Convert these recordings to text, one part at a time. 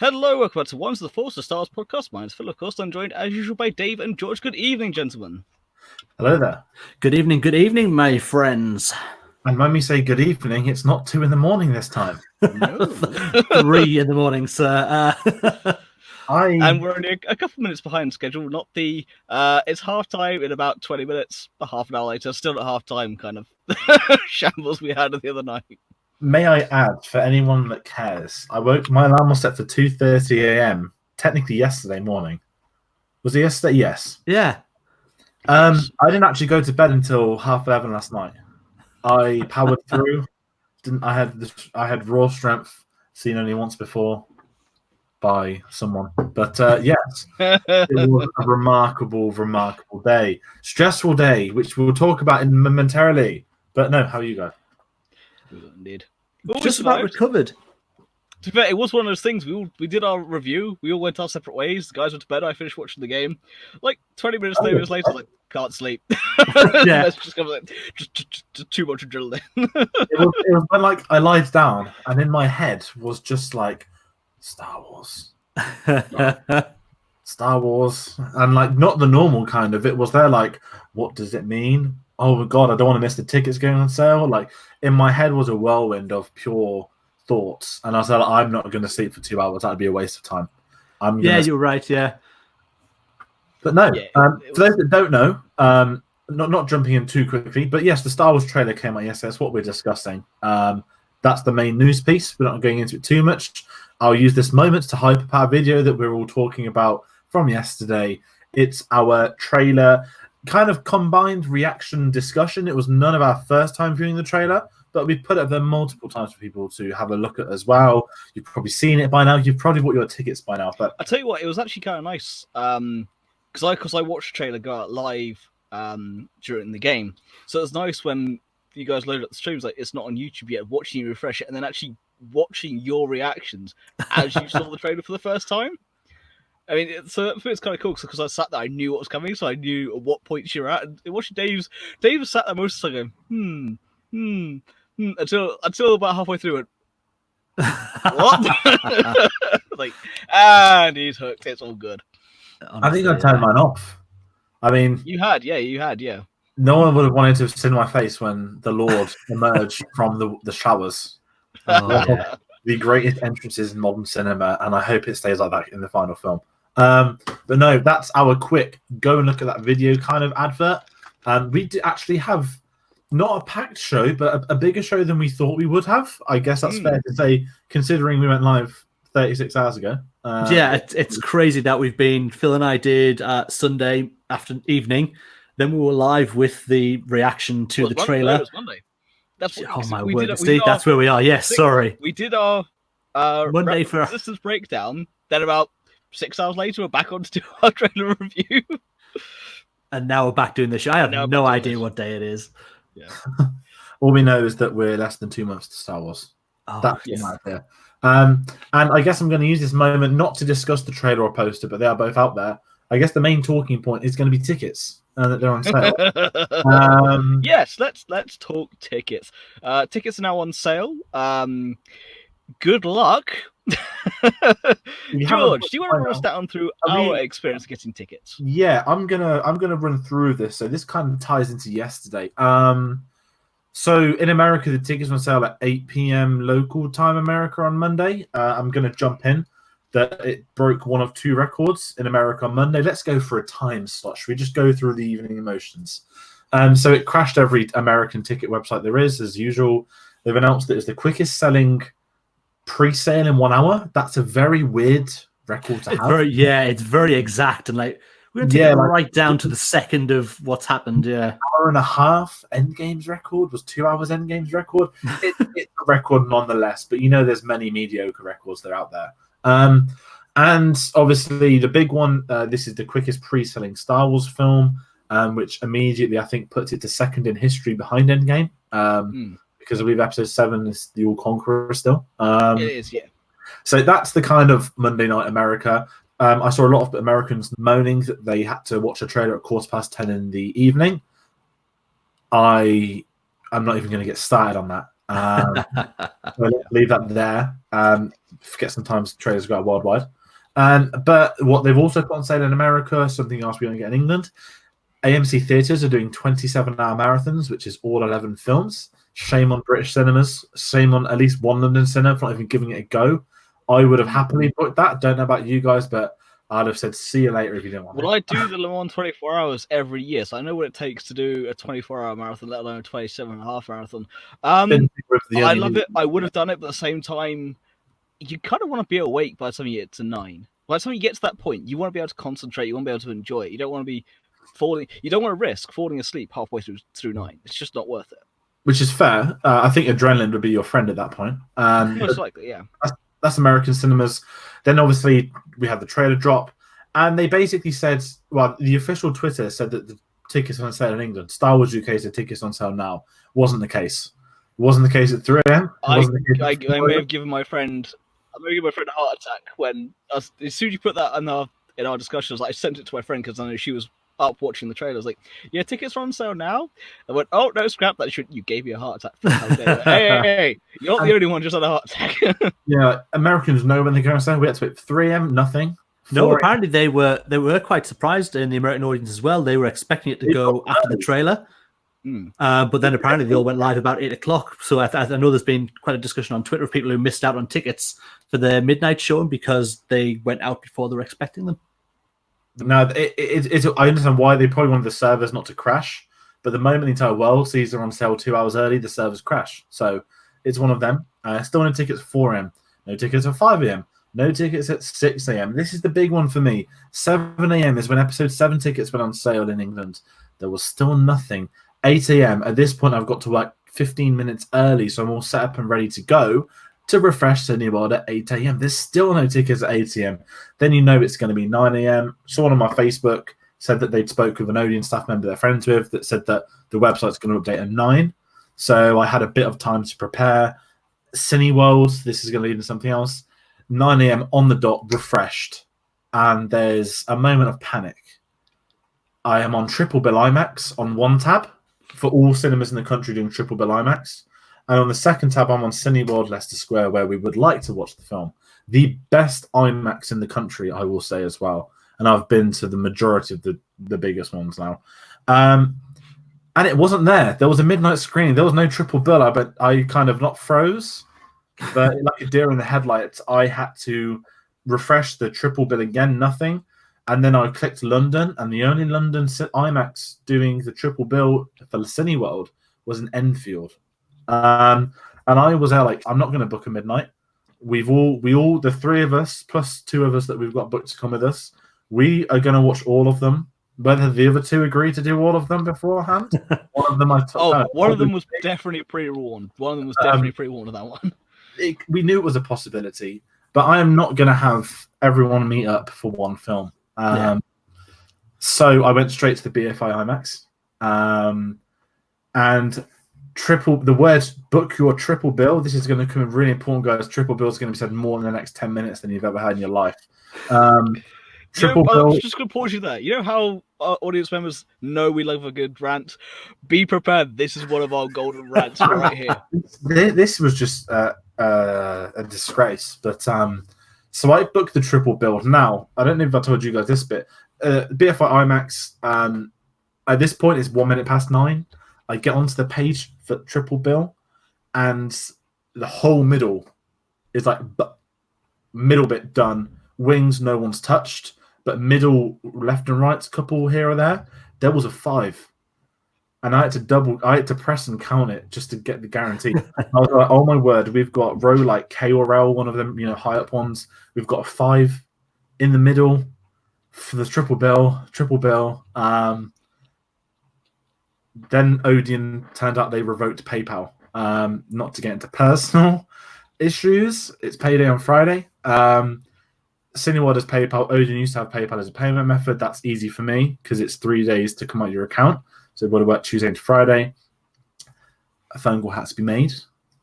Hello, welcome back to Ones of the Force, the Star Wars podcast. My name's Phil, of course. I'm joined as usual by Dave and George. Good evening, gentlemen. Hello there. Good evening, my friends. And when we say good evening, it's not 2 a.m. this time. No. 3 a.m, sir. And we're only a couple minutes behind schedule. Not the. It's half time in about 20 minutes. Half an hour later, still at half time, kind of shambles we had the other night. May I add, for anyone that cares, my alarm was set for 2:30 a.m. Technically yesterday morning. Was it yesterday? Yes. Yeah. I didn't actually go to bed until 11:30 last night. I powered through. I had raw strength, seen only once before by someone. But yes, it was a remarkable day. Stressful day, which we'll talk about momentarily. But no, how are you guys? Indeed. Just about recovered. To be fair, it was one of those things. We did our review. We all went our separate ways. The guys went to bed. I finished watching the game. Like 20 minutes, 30 minutes later, I was like, can't sleep. Yeah. just too much adrenaline. it was when like I lied down, and in my head was just like Star Wars, Star Wars, and like not the normal kind of. It was there like, what does it mean? Oh my god, I don't want to miss the tickets going on sale. Like in my head was a whirlwind of pure thoughts, and I said, I'm not going to sleep for 2 hours. That'd be a waste of time. You're right. Yeah, but no. For those that don't know, not jumping in too quickly, but yes, the Star Wars trailer came out yesterday. That's what we're discussing. That's the main news piece. We're not going into it too much. I'll use this moment to hype up our video that we're all talking about from yesterday. It's our trailer kind of combined reaction discussion. It was none of our first time viewing the trailer, but we put it there multiple times for people to have a look at as well. You've probably seen it by now. You've probably bought your tickets by now. But I tell you what, it was actually kind of nice because I watched the trailer go out live during the game, so it was nice when you guys loaded up the streams. Like it's not on YouTube yet. Watching you refresh it and then actually watching your reactions as you saw the trailer for the first time. I mean, it's kind of cool because I sat there, I knew what was coming, so I knew at what points you're at. And watching Dave was sat there most of the time going, until about halfway through it. What? Like, and he's hooked. It's all good. Honestly, I think I turned mine off. I mean, you had. No one would have wanted to sit in my face when the Lord emerged from the showers. The greatest entrances in modern cinema, and I hope it stays like that in the final film. But no, that's our quick go and look at that video kind of advert. We actually have not a packed show, but a bigger show than we thought we would have. I guess that's fair to say, considering we went live 36 hours ago. It's crazy that Phil and I did Sunday evening, then we were live with the reaction to the trailer. It was Monday. That's what my word! That's where we are. Yes, sorry. We did our Monday for Resistance breakdown. Then about 6 hours later, we're back on to do our trailer review. And now we're back doing the show. I have no idea what day it is. Yeah. All we know is that we're less than 2 months to Star Wars. That's right there. And I guess I'm going to use this moment not to discuss the trailer or poster, but they are both out there. I guess the main talking point is going to be tickets. That they're on sale. Yes, let's talk tickets. Tickets are now on sale. Good luck. George, do you want to run us down through our experience getting tickets? Yeah, I'm gonna run through this. So this kind of ties into yesterday. So in America, the tickets were on sale at 8 p.m. local time America on Monday. I'm gonna jump in that it broke one of 2 records in America on Monday. Let's go for a time slot. Should we just go through the evening emotions? So it crashed every American ticket website there is, as usual. They've announced that it's the quickest selling pre-sale in 1 hour. That's a very weird record to have. It's very exact. And like, we're going to take it right down to the second of what's happened. Yeah. Hour and a half Endgame's record was 2 hours Endgame's record. It's a record nonetheless, but there's many mediocre records that are out there. And obviously the big one, this is the quickest pre-selling Star Wars film, which immediately I think puts it to second in history behind Endgame, because I believe episode 7 is the All Conqueror still. It is, yeah. So that's the kind of Monday night America. I saw a lot of Americans moaning that they had to watch a trailer at 10:15 in the evening. I'm not even going to get started on that. So let's leave that there. Forget sometimes trailers go out worldwide. But what they've also put on sale in America, something else we don't get in England. AMC theatres are doing 27-hour marathons, which is all 11 films. Shame on British cinemas. Shame on at least one London cinema for not even giving it a go. I would have happily booked that. Don't know about you guys, but I'd have said, see you later if you don't want it. Well, I do the Le Mans 24 hours every year, so I know what it takes to do a 24-hour marathon, let alone a 27.5 marathon. I love it. I would have done it, but at the same time, you kind of want to be awake by the time you get to 9. By the time you get to that point, you want to be able to concentrate. You want to be able to enjoy it. You don't want to be falling. You don't want to risk falling asleep halfway through 9. It's just not worth it. Which is fair. I think adrenaline would be your friend at that point. Most likely, yeah. That's American cinemas. Then obviously we had the trailer drop, and they basically said, well, the official Twitter said that the tickets are on sale in England. Star Wars UK said tickets on sale now. Wasn't the case. It wasn't the case at 3 a.m. I may have given my friend a heart attack when as soon as you put that in our discussions, I sent it to my friend because I know she was up watching the trailer. I was like, yeah, tickets are on sale now. I went, oh no, scrap that. You gave me a heart attack. Hey, you're not the only one just had a heart attack. Yeah, Americans know when they're going to sale. We had to wait 3 a.m. Nothing. No, apparently they were quite surprised in the American audience as well. They were expecting it to go after the trailer. But then apparently they all went live about 8 o'clock. So I know there's been quite a discussion on Twitter of people who missed out on tickets for the midnight showing because they went out before they were expecting them. No, I understand why they probably wanted the servers not to crash, but the moment the entire world sees they're on sale 2 hours early, the servers crash. So it's one of them. Still no tickets at 4 a.m. No tickets at 5 a.m. No tickets at 6 a.m. This is the big one for me. 7 a.m. is when episode 7 tickets went on sale in England. There was still nothing. 8 a.m. At this point, I've got to work 15 minutes early, so I'm all set up and ready to go to refresh Cineworld at 8 a.m. There's still no tickets at 8 a.m. Then you know it's going to be 9 a.m. Someone on my Facebook said that they'd spoke with an Odeon staff member they're friends with that said that the website's going to update at 9. So I had a bit of time to prepare. Cineworld, this is going to lead into something else. 9 a.m. on the dot, refreshed. And there's a moment of panic. I am on triple bill IMAX on one tab for all cinemas in the country doing triple bill IMAX. And on the second tab, I'm on Cineworld Leicester Square, where we would like to watch the film. The best IMAX in the country, I will say as well. And I've been to the majority of the biggest ones now. And it wasn't there. There was a midnight screening. There was no triple bill. But I kind of not froze. But like a deer in the headlights, I had to refresh the triple bill again, nothing. And then I clicked London, and the only London IMAX doing the triple bill for Cineworld was in Enfield. And I was there like, I'm not going to book a midnight. We all, the 3 of us, plus 2 of us that we've got booked to come with us, we are going to watch all of them. Whether the other 2 agree to do all of them beforehand. One of them one of them was definitely pre-warned. One of them was definitely pre-warned of that one. We knew it was a possibility, but I am not going to have everyone meet up for one film. So I went straight to the BFI IMAX, and the word book your triple bill. This is going to come in really important, guys. Triple bill is going to be said more in the next 10 minutes than you've ever had in your life. Triple bill. I'm just going to pause you there. You know how our audience members know we love a good rant? Be prepared. This is one of our golden rants right here. This was just a disgrace. But so I booked the triple bill. Now, I don't know if I told you guys this bit. BFI IMAX, at this point, it's 1 minute past 9. I get onto the page for triple bill, and the whole middle is like middle bit done. Wings, no one's touched, but middle, left and right, couple here or there. There was a 5. And I had to press and count it just to get the guarantee. I was like, oh my word, we've got row like K or L, one of them, high up ones. We've got a 5 in the middle for the triple bill. Then Odeon turned out they revoked PayPal. Not to get into personal issues. It's payday on Friday. Cineworld has PayPal. Odeon used to have PayPal as a payment method. That's easy for me because it's 3 days to come out your account. So what about Tuesday to Friday? A phone call had to be made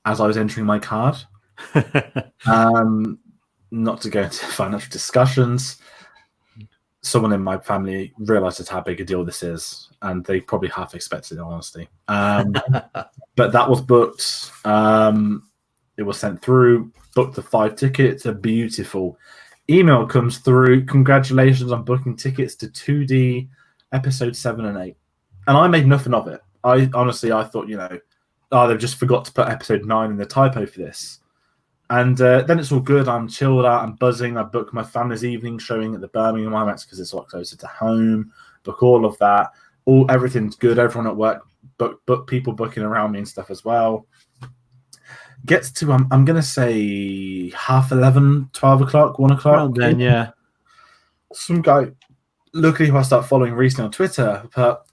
as I was entering my card. Not to go into financial discussions. someone in my family realised just how big a deal this is, and they probably half expected it, honestly. But that was booked. It was sent through. Booked the 5 tickets. A beautiful email comes through. Congratulations on booking tickets to 2D episode 7 and 8. And I made nothing of it. I thought, they've just forgot to put episode 9 in the typo for this. And then it's all good. I'm chilled out. I'm buzzing. I booked my family's evening showing at the Birmingham IMAX because it's a lot closer to home. Book all of that. Everything's good. Everyone at work. Book people booking around me and stuff as well. Gets to, I'm going to say 11:30, 12 o'clock, 1 o'clock. Around then, yeah. Some guy, luckily who I started following recently on Twitter, but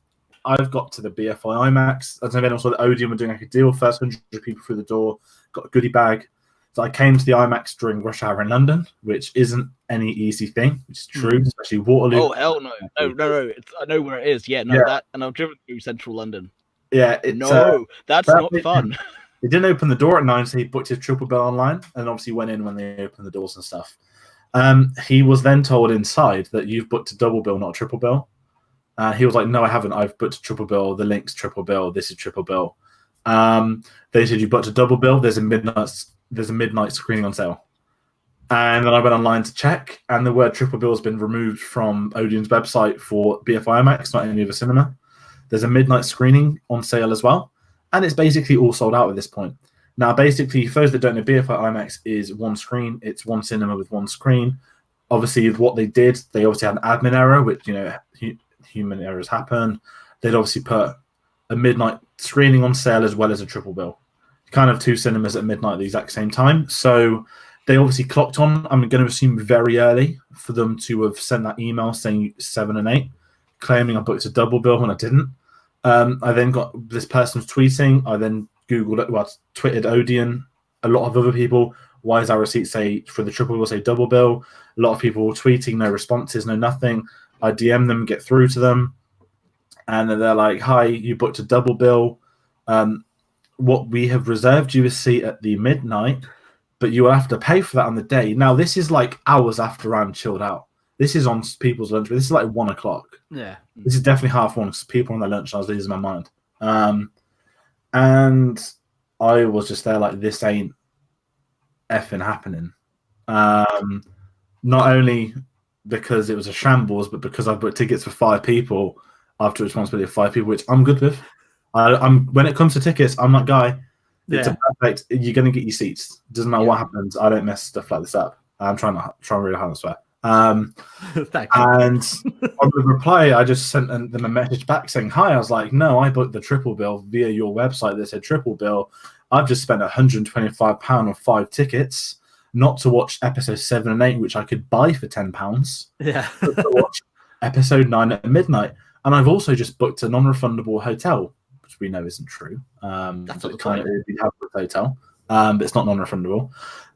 I've got to the BFI IMAX. I don't know if anyone saw that Odeon were doing like a deal. First 100 people through the door, got a goodie bag. So I came to the IMAX during rush hour in London, which isn't any easy thing, which is true, especially Waterloo. Oh, hell no. No. I know where it is. Yeah, no, that, and I've driven through central London. Yeah. That's not fun. He didn't open the door at 9, so he booked his triple bill online, and obviously went in when they opened the doors and stuff. He was then told inside that you've booked a double bill, not a triple bill. He was like, no, I haven't. I've booked a triple bill. The link's triple bill. This is triple bill. They said you booked a double bill. There's a midnight screening on sale. And then I went online to check, and the word triple bill has been removed from Odeon's website for BFI IMAX, not any other cinema. There's a midnight screening on sale as well. And it's basically all sold out at this point. Now, basically, for those that don't know, BFI IMAX is one screen. It's one cinema with one screen. Obviously, what they did, they obviously had an admin error, which, human errors happen. They'd obviously put a midnight screening on sale as well as a triple bill. Kind of 2 cinemas at midnight at the exact same time. So they obviously clocked on, I'm going to assume very early, for them to have sent that email saying 7 and 8, claiming I booked a double bill when I didn't. I then got this person's tweeting. I then tweeted Odeon, a lot of other people. Why does our receipt say for the triple bill say double bill? A lot of people were tweeting, no responses, no nothing. I DM them, get through to them, and they're like, hi, you booked a double bill. What we have reserved you a seat at the midnight, but you will have to pay for that on the day. Now, this is like hours after I'm chilled out. This is on people's lunch, but this is like 1 o'clock. Yeah. This is definitely 1:30 because people on their lunch, I was losing my mind. And I was just there like, this ain't effing happening. Not only because it was a shambles, but because I booked tickets for 5 people after responsibility of 5 people, which I'm good with. I'm when it comes to tickets, I'm that guy. It's a perfect. You're going to get your seats. Doesn't matter what happens. I don't mess stuff like this up. I'm trying really hard to swear. And on the reply, I just sent them a message back saying, hi. I was like, no, I booked the triple bill via your website that said triple bill. I've just spent £125 on 5 tickets, not to watch episode 7 and 8, which I could buy for £10. Yeah. But to watch episode 9 at midnight. And I've also just booked a non-refundable hotel, which we know isn't true. That's but kind of we have a hotel, but it's not non-refundable.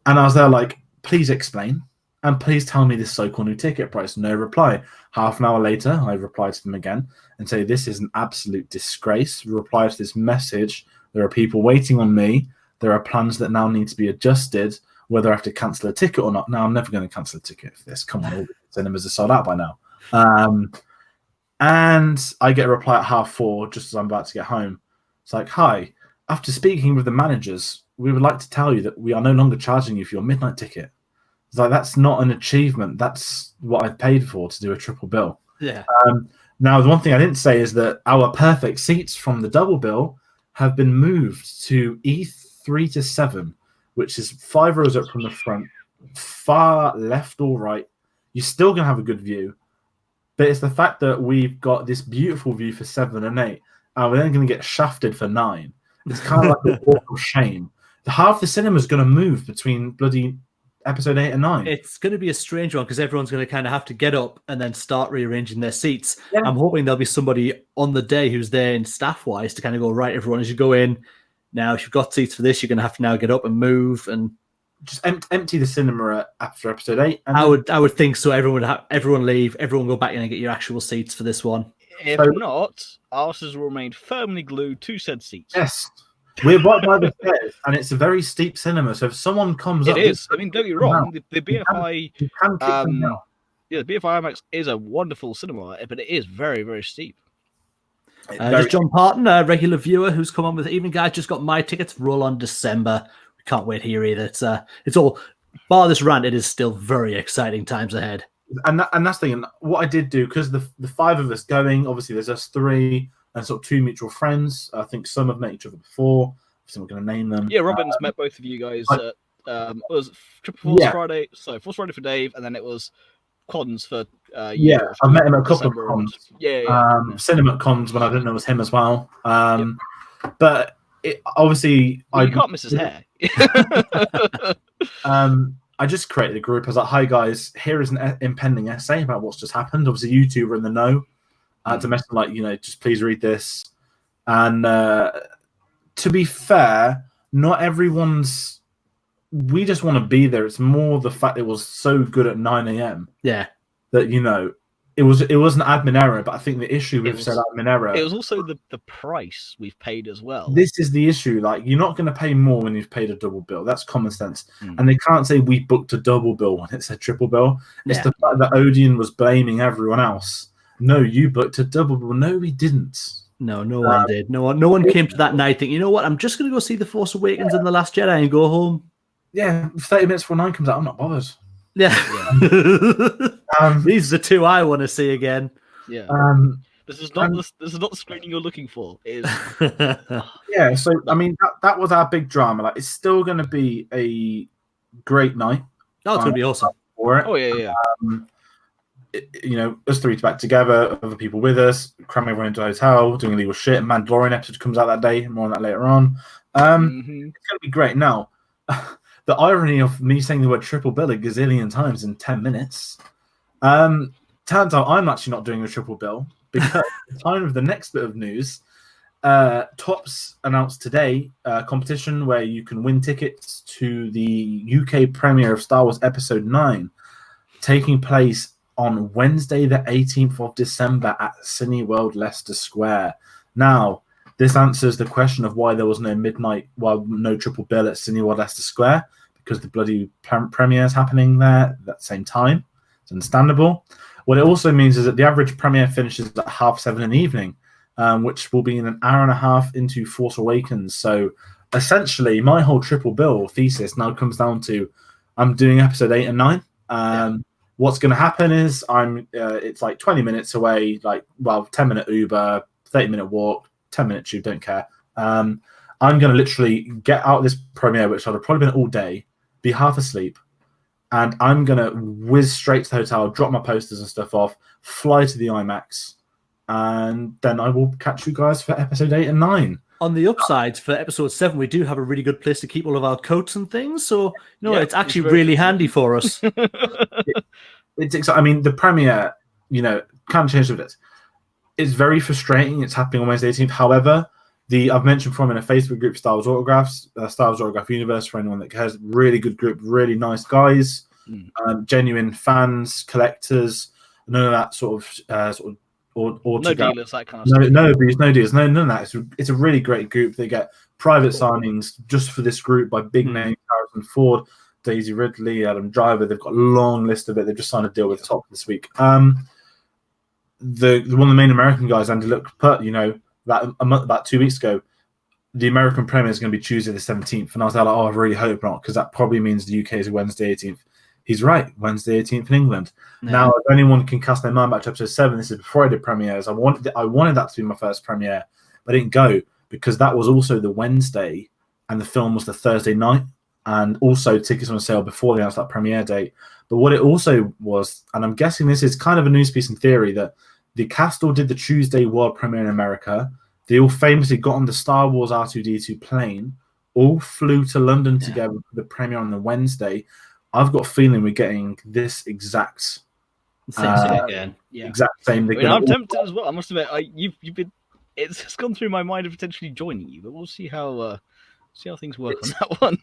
And I was there like, please explain. And please tell me this so-called new ticket price. No reply. Half an hour later, I reply to them again and say, this is an absolute disgrace. Reply to this message. There are people waiting on me. There are plans that now need to be adjusted, whether I have to cancel a ticket or not. Now, I'm never going to cancel a ticket for this. Come on, all the cinemas are sold out by now. And I get a reply at 4:30, just as I'm about to get home. It's like, hi, after speaking with the managers, we would like to tell you that we are no longer charging you for your midnight ticket. It's like, that's not an achievement. That's what I've paid for to do a triple bill. Yeah. Now, the one thing I didn't say is that our perfect seats from the double bill have been moved to E3 to 7, which is 5 rows up from the front, far left or right. You're still going to have a good view. But it's the fact that we've got this beautiful view for 7 and 8, and we're then going to get shafted for 9. It's kind of like a walk of shame. Half the cinema is going to move between bloody episode 8 and 9. It's going to be a strange one because everyone's going to kind of have to get up and then start rearranging their seats. Yeah. I'm hoping there'll be somebody on the day who's there in staff-wise to kind of go, right, everyone, as you go in, now if you've got seats for this, you're going to have to now get up and move and just empty the cinema after episode 8. And I would think so. Everyone leave, everyone go back in and get your actual seats for this one. If not, arses will remain firmly glued to said seats. Yes. We're right by the stairs, and it's a very steep cinema. So if someone comes up, it is. I mean, don't get me wrong. The BFI, you can kick them out. Yeah, the BFI IMAX is a wonderful cinema, but it is very, very steep. Just John Parton, a regular viewer who's come on with evening guys, just got my tickets. Roll on December. We can't wait here either. It's all bar this rant. It is still very exciting times ahead. And that's the thing. What I did do, because the 5 of us going, obviously there's us 3 and sort of 2 mutual friends. I think some have met each other before. So we're going to name them. Yeah, Robin's met both of you guys. It was Triple Force Friday. So Force Friday for Dave, and then it was cons for I've met him at a couple of cons. Cinema cons when I didn't know it was him as well. But obviously, you can't miss his hair. I just created a group. I was like, "Hi guys, here is an impending essay about what's just happened." Obviously, you two were in the know. To message like, just please read this. And to be fair, not everyone's. We just want to be there. It's more the fact it was so good at 9 a.m. Yeah. That it was an admin error, but I think the issue with said admin error. It was also the price we've paid as well. This is the issue. Like, you're not going to pay more when you've paid a double bill. That's common sense. And they can't say we booked a double bill when it said triple bill. It's the fact that Odeon was blaming everyone else. No, you booked a double bill. No, we didn't. No one did. No one came to that night thinking, you know what? I'm just going to go see The Force Awakens and The Last Jedi and go home. Yeah, 30 minutes before 9 comes out, I'm not bothered. Yeah. These are the 2 I want to see again. Yeah. This is not the screening you're looking for. It is. Yeah. So I mean, that was our big drama. Like, it's still going to be a great night. Oh, it's going to be awesome. For it. Oh yeah. Us 3 back together, other people with us, cramming everyone into a hotel, doing illegal shit. Mandalorian episode comes out that day. More on that later on. It's going to be great. Now. The irony of me saying the word triple bill a gazillion times in 10 minutes. Turns out I'm actually not doing a triple bill because at the time of the next bit of news, Topps announced today a competition where you can win tickets to the UK premiere of Star Wars Episode 9, taking place on Wednesday, the 18th of December at Cineworld Leicester Square. Now, this answers the question of why there was no no triple bill at Cineworld Leicester Square, because the bloody premiere is happening there at the same time. It's understandable. What it also means is that the average premiere finishes at 7:30 in the evening, which will be in an hour and a half into Force Awakens. So essentially, my whole triple bill thesis now comes down to I'm doing episode 8 and 9. What's going to happen is it's like 20 minutes away, 10-minute Uber, 30-minute walk, 10-minute tube, don't care. I'm going to literally get out of this premiere, which I'd have probably been all day, be half asleep, and I'm going to whiz straight to the hotel, drop my posters and stuff off, fly to the IMAX, and then I will catch you guys for episode 8 and 9. On the upside, for episode 7, we do have a really good place to keep all of our coats and things, so it's actually really handy for us. It's exciting. I mean, the premiere, kind of changed with it. It's very frustrating. It's happening on Wednesday 18th. However, I've mentioned from in a Facebook group, Star Wars Autographs, Star Wars Autograph Universe, for anyone that cares. Really good group, really nice guys, genuine fans, collectors. None of that sort of no dealers, that kind of stuff. No dealers, none of that. It's a really great group. They get private signings just for this group by big names: Harrison Ford, Daisy Ridley, Adam Driver. They've got a long list of it. They've just signed a deal with Top this week. The one of the main American guys, Andy Luck, put about 2 weeks ago, the American premiere is going to be Tuesday the 17th, and I was like, I really hope not, because that probably means the UK is Wednesday 18th. He's right, Wednesday 18th in England. Yeah. Now, if anyone can cast their mind back to episode 7, this is before I did premieres. I wanted that to be my first premiere, but I didn't go because that was also the Wednesday, and the film was the Thursday night, and also tickets on sale before they announced that premiere date. But what it also was, and I'm guessing this is kind of a news piece in theory, that the cast all did the Tuesday world premiere in America. They all famously got on the Star Wars R2-D2 plane, all flew to London together for the premiere on the Wednesday. I've got a feeling we're getting this exact same thing again. Yeah. Exact same. I'm tempted as well. I must admit, you've been. It's just gone through my mind of potentially joining you, but we'll see how things work on that one.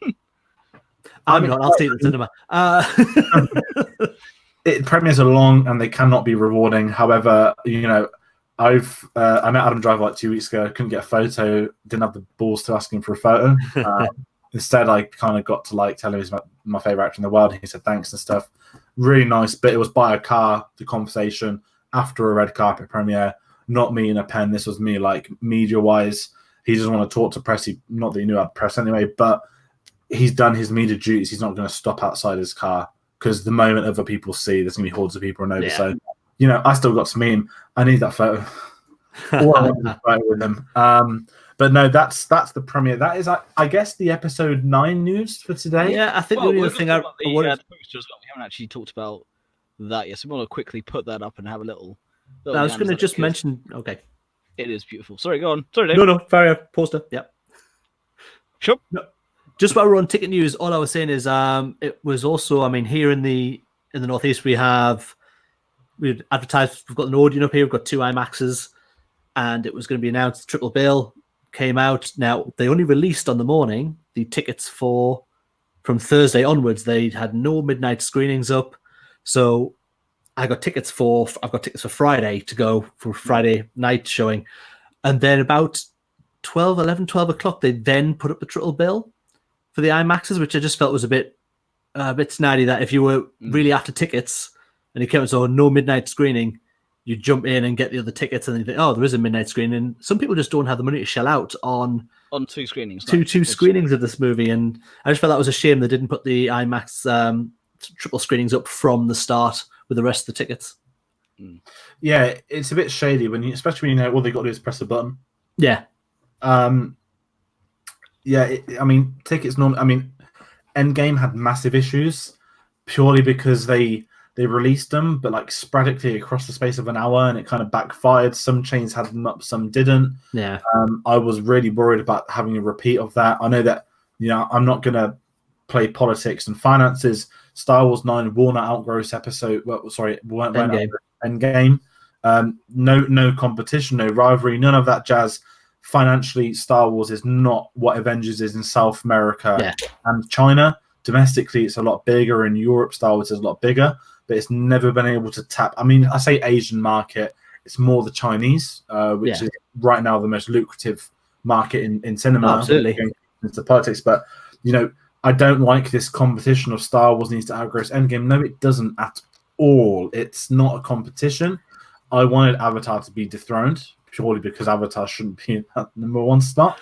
I'm not. I'll see the cinema. Premieres are long and they cannot be rewarding. However, I met Adam Driver 2 weeks ago. I couldn't get a photo. Didn't have the balls to ask him for a photo. Instead, I kind of got to like tell him he's my favorite actor in the world. And he said thanks and stuff. Really nice, but it was by a car, the conversation after a red carpet premiere, not me in a pen. This was me like media-wise. He doesn't want to talk to press. Not that he knew I'd press anyway, but he's done his media duties. He's not going to stop outside his car because the moment other people see, there's going to be hordes of people and over. Yeah. So, I still got to meet him. I need that photo. All I want is a photo with him. But no, that's the premiere. That is, I guess, the episode 9 news for today. Yeah, I think the only other thing I wanted... We haven't actually talked about that yet, so we want to quickly put that up and have a little I was going to just mention... Okay. It is beautiful. Sorry, go on. Sorry, Dave. No, fair enough. Poster, yep. Sure. No. Just while we're on ticket news, all I was saying is it was also, here in the Northeast, we've advertised, we've got an audience up here, we've got 2 IMAXs, and it was going to be announced, triple bill came out. Now, they only released on the morning the tickets from Thursday onwards. They had no midnight screenings up. So I've got tickets for Friday to go for Friday night showing. And then about 12 o'clock, they then put up the triple bill for the IMAXs, which I just felt was a bit snidey, that if you were really after tickets and it came out, so no midnight screening, you jump in and get the other tickets, and then you think, oh, there is a midnight screening. And some people just don't have the money to shell out on 2 screenings. Two screenings of this movie, and I just felt that was a shame they didn't put the IMAX triple screenings up from the start with the rest of the tickets. Yeah, it's a bit shady especially when all they got to do is press a button. Yeah. Tickets Endgame had massive issues purely because they released them, but like sporadically across the space of an hour, and it kind of backfired. Some chains had them up, some didn't. Yeah. I was really worried about having a repeat of that. I know that, I'm not going to play politics and finances. Star Wars 9 will not outgross Endgame. No competition, no rivalry, none of that jazz. Financially, Star Wars is not what Avengers is in South America and China. Domestically, it's a lot bigger. In Europe, Star Wars is a lot bigger, but it's never been able to tap. I say Asian market, it's more the Chinese, which is right now the most lucrative market in cinema. Oh, absolutely. Into politics, but I don't like this competition of Star Wars needs to outgross Endgame. No, it doesn't at all. It's not a competition. I wanted Avatar to be dethroned purely because Avatar shouldn't be at number 1 spot.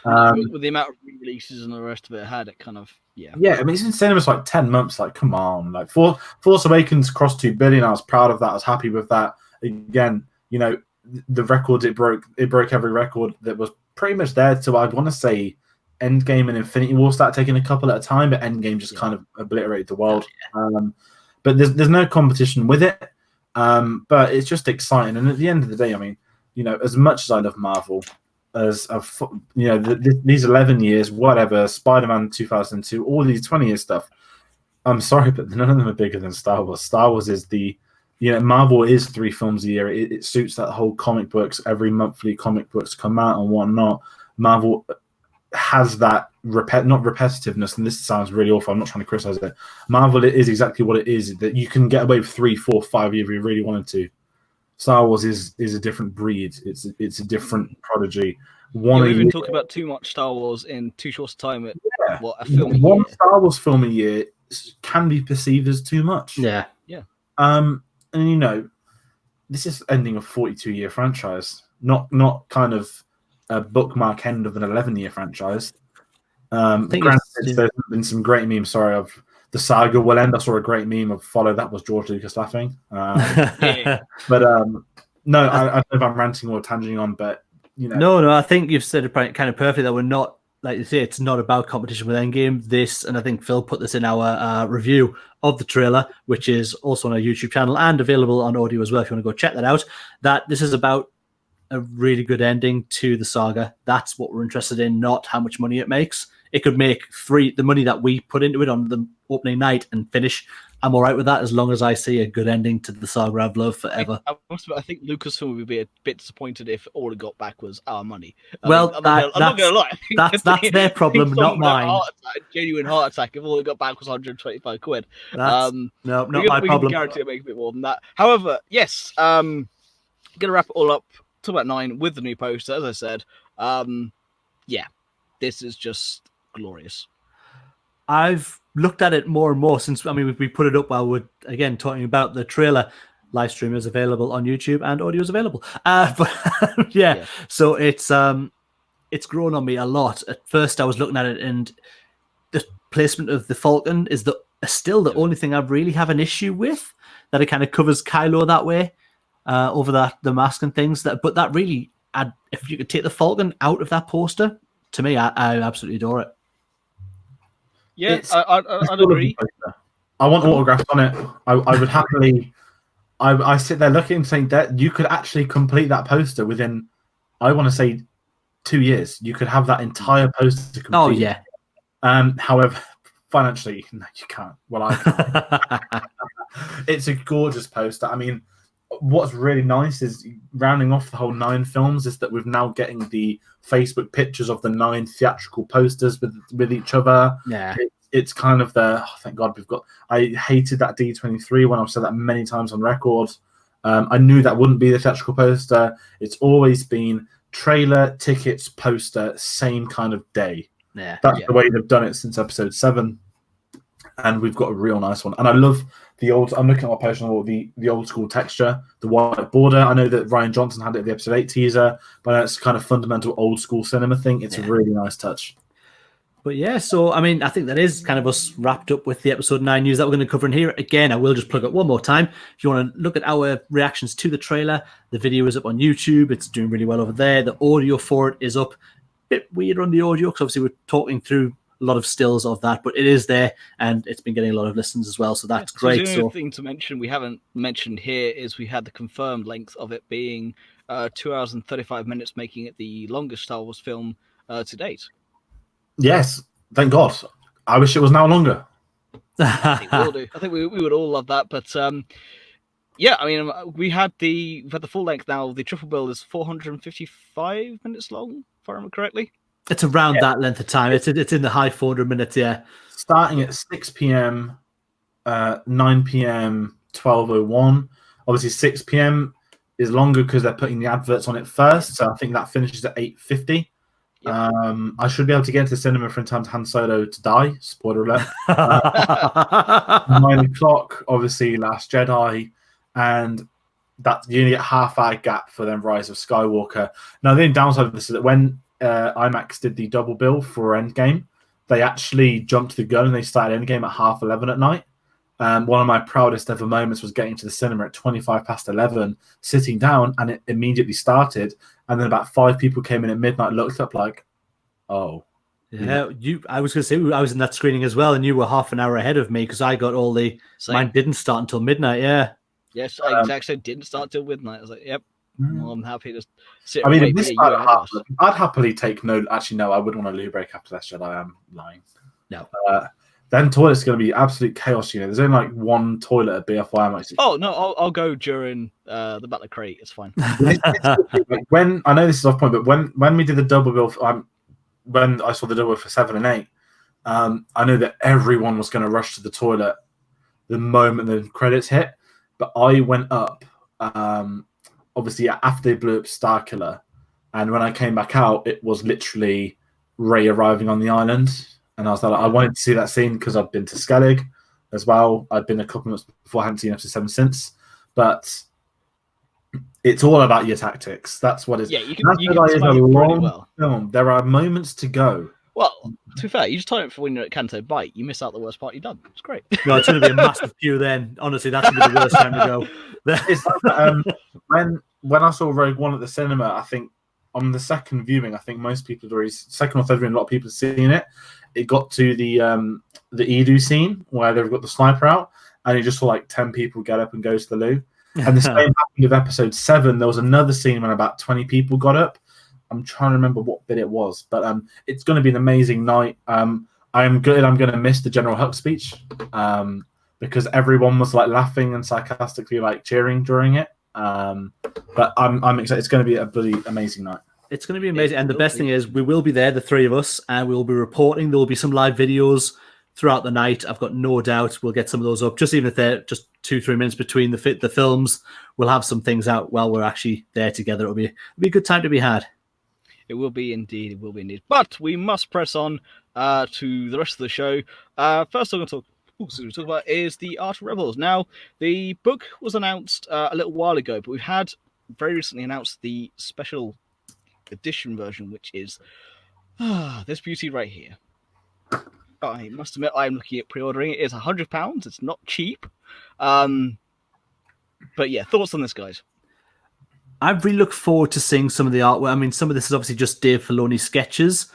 With the amount of re-releases and the rest of it had, it kind of it's in cinemas like 10 months. Like, come on, like Force Awakens crossed 2 billion. I was proud of that. I was happy with that. Again, the record it broke every record that was pretty much there. So I'd want to say Endgame and Infinity War start taking a couple at a time, but Endgame just kind of obliterated the world. But there's no competition with it. But it's just exciting. And at the end of the day, as much as I love Marvel, these 11 years, whatever, Spider-Man 2002, all these 20 year stuff, I'm sorry, but none of them are bigger than Star Wars. Star Wars is Marvel is 3 films a year. It suits that whole comic books, every monthly comic books come out and whatnot. Marvel has that not repetitiveness, and this sounds really awful, I'm not trying to criticize it. Marvel is exactly what it is, that you can get away with 3, 4, 5 years if you really wanted to. Star Wars is a different breed. It's a different prodigy. We've been talking about too much Star Wars in too short a time. A film a year. One Star Wars film a year can be perceived as too much. Yeah. And this is ending a 42-year franchise, not kind of a bookmark end of an 11-year franchise. Granted, there's been some great memes. Sorry, of the saga will end. I saw a great meme of Follow. That was George Lucas laughing. But no, I don't know if I'm ranting or tangenting on, but No, I think you've said it kind of perfectly that we're not, like you say, it's not about competition with Endgame. And I think Phil put this in our review of the trailer, which is also on our YouTube channel and available on audio as well if you want to go check that out, that this is about a really good ending to the saga. That's what we're interested in, not how much money it makes. It could make the money that we put into it on the opening night and finish. I'm all right with that as long as I see a good ending to the saga I've loved forever. I think Lucasfilm would be a bit disappointed if all it got back was our money. I'm not going to lie. That's their problem, not mine. Genuine heart attack if all it got back was 125 quid. Not my problem. We can guarantee it'll make a bit more than that. However, yes, going to wrap it all up. Talk about 9 with the new poster, as I said. This is just glorious. I've looked at it more and more since, I mean, we put it up while we're, again, talking about the trailer. Live stream is available on YouTube and audio is available. But yeah, so it's grown on me a lot. At first, I was looking at it, and the placement of the Falcon is still the only thing I really have an issue with. That it kind of covers Kylo that way over the mask and things. But that really, if you could take the Falcon out of that poster, to me, I absolutely adore it. Yeah, I'd agree. I want autographs on it. I would happily. I sit there looking and saying that you could actually complete that poster within, I want to say, 2 years. You could have that entire poster complete. Oh yeah. However, financially, no, you can't. Well, I can't. It's a gorgeous poster. I mean, what's really nice is rounding off the whole 9 films is that we're now getting the Facebook pictures of the 9 theatrical posters with each other. Yeah. It's kind of thank God we've got. I hated that D23 when I've said that many times on record. I knew that wouldn't be the theatrical poster. It's always been trailer, tickets, poster, same kind of day. Yeah, that's the way they've done it since episode 7, and we've got a real nice one. And I love the old. I'm looking at my poster on the old school texture, the white border. I know that Rian Johnson had it at the episode 8 teaser, but it's kind of fundamental old school cinema thing. It's a really nice touch. But yeah, so I mean, I think that is kind of us wrapped up with the episode 9 news that we're going to cover in here. Again, I will just plug it one more time. If you want to look at our reactions to the trailer, the video is up on YouTube. It's doing really well over there. The audio for it is up. Bit weird on the audio because obviously we're talking through a lot of stills of that, but it is there and it's been getting a lot of listens as well. So that's great. The only thing to mention we haven't mentioned here is we had the confirmed length of it being 2 hours and 35 minutes, making it the longest Star Wars film to date. Yes, thank God. I wish it was now longer. I think we'll do. I think we would all love that. But yeah, I mean, we had the full length now. The triple bill is 455 minutes long, if I remember correctly. It's around that length of time. It's in the high 400 minutes, yeah. Starting at 6 p.m., 9 p.m., 12:01. Obviously, 6 p.m. is longer because they're putting the adverts on it first. So I think that finishes at 8:50. Yep. I should be able to get into the cinema for in time to Han Solo to die. Spoiler alert. 9 o'clock, obviously, Last Jedi, and that you only get half-hour gap for them Rise of Skywalker. Now, the only downside of this is that when IMAX did the double bill for Endgame, they actually jumped the gun and they started Endgame at 11:30 at night. One of my proudest ever moments was getting to the cinema at 11:25, sitting down, and it immediately started. And then about 5 people came in at midnight, looked up like, oh. Yeah, I was going to say, I was in that screening as well, and you were half an hour ahead of me because I got all the... Same. Mine didn't start until midnight, yeah. Yes, exactly. Didn't start till midnight. I was like, yep. Well, I'm happy to sit. I mean, if this started at half, I'd happily take no... Actually, no, I wouldn't want a loo break after Last Jedi. I'm lying. No. Then toilet's going to be absolute chaos. You know, there's only like one toilet at BFY. Oh no, I'll go during the Battle of Crate. It's fine. Like when I know this is off point, but when we did the double bill, when I saw the double for 7 and 8, I know that everyone was going to rush to the toilet the moment the credits hit. But I went up, obviously after they blew up Starkiller, and when I came back out, it was literally Rey arriving on the island. And I was like, I wanted to see that scene because I've been to Skellig as well. I've been a couple months before. I haven't seen episode 7 since. But it's all about your tactics. That's what it is. Yeah, you can is a long film. There are moments to go. Well, to be fair, you just time it for when you're at Canto Bight. You miss out the worst part you've done. It's great. No, it's going to be a massive queue then. Honestly, that's going to be the worst time to go. It's like, when I saw Rogue One at the cinema, I think on the second viewing, I think most people had already, second or third viewing, a lot of people have seen it. It got to the Edu scene where they've got the sniper out, and you just saw like 10 people get up and go to the loo. And the same happened with episode 7. There was another scene when about 20 people got up. I'm trying to remember what bit it was, but it's going to be an amazing night. I'm good. I'm going to miss the General Hux speech because everyone was like laughing and sarcastically like cheering during it. But I'm excited. It's going to be a bloody amazing night. It's going to be amazing. And the best thing is we will be there, the 3 of us, and we will be reporting. There will be some live videos throughout the night. I've got no doubt we'll get some of those up. Just even if they're just 2-3 minutes between the films, we'll have some things out while we're actually there together. It'll be a good time to be had. It will be indeed. It will be indeed. But we must press on to the rest of the show. First, I'm going to talk about is the Art of Rebels. Now, the book was announced a little while ago, but we've had very recently announced the special edition version, which is this beauty right here. I must admit, I'm looking at pre-ordering it. It's £100. It's not cheap. But yeah, thoughts on this, guys? I really look forward to seeing some of the artwork. I mean, some of this is obviously just Dave Filoni sketches.